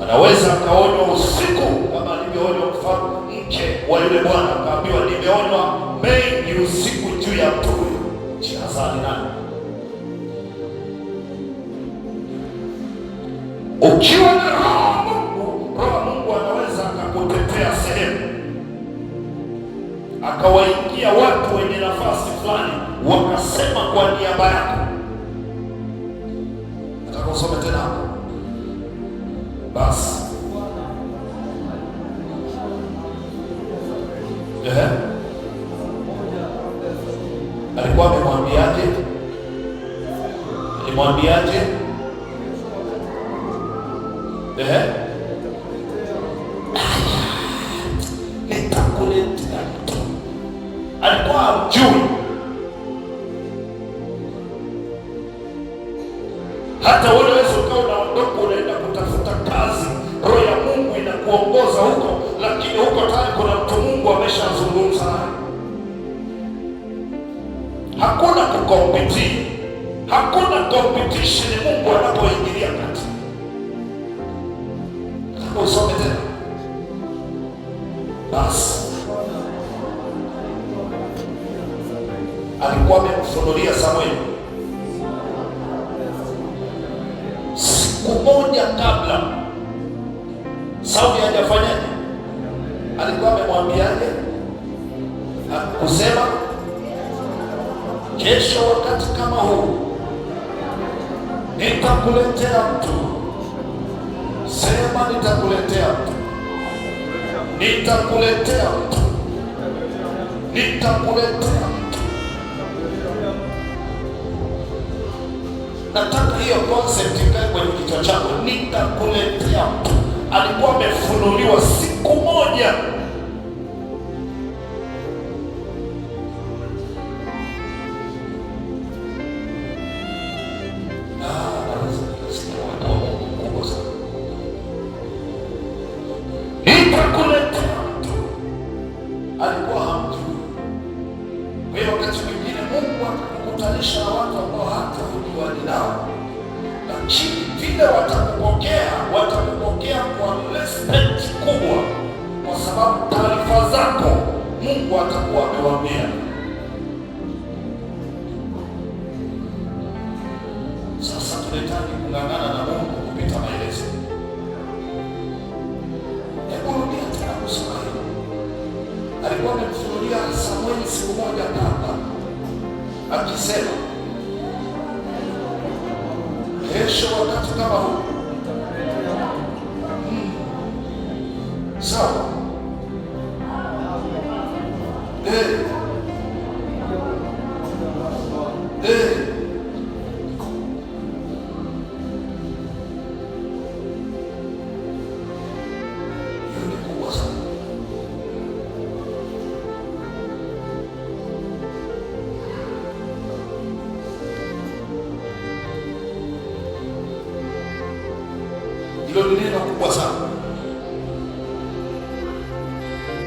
Anaweza akaonywa usiku kama alivyoonywa mke wa yule bwana, akaambiwa nimeonywa mengi usiku juu ya mtu huyu. Jihadhari nani? Ukiwa na roho wa Mungu anaweza akakutetea sehemu, akawaingia watu wenye nafasi fulani wakasema kwa niaba yako. Nataka usome tena hapo. Basi alikuwa amemwambiaje? Alimwambiaje? Nitakuletea mtu. Alikuwa hamjui. Hata wewe unaweza ukawa unaondoka unaenda kutafuta kazi, roho ya Mungu inakuongoza huko, lakini huko tayari kuna mtu Mungu ameshazungumza naye. Hakuna kukompiti, hakuna competition Mungu anapoingilia kati. Usome tena. Basi alikuwa amemfunulia Samueli siku moja kabla Sauli hajafanyaje? Alikuwa amemwambiaje? Kusema kesho wakati kama huu nitakuletea mtu. Sema nitakuletea mtu. Nitakuletea mtu. Nitakuletea mtu. Nataka hiyo concept ikae kwenye kichwa chako. Nitakuletea mtu. Alikuwa amefunuliwa siku moja. Alikuwa hamjui. Kwa hiyo wakati mwingine Mungu atakukutanisha na watu ambao hata hujuani nao, lakini vile watakupokea kwa respect kubwa, kwa sababu taarifa zako Mungu atakuwa amewaambia. Sasa tunahitaji kung'ang'ana na Mungu kupita maelezo. Hebu rudia tena kusoma. Alikuwa amemfunulia Samueli siku moja kabla, akisema kesho wakati kama huu. Sawa. Hilo ni neno kubwa sana.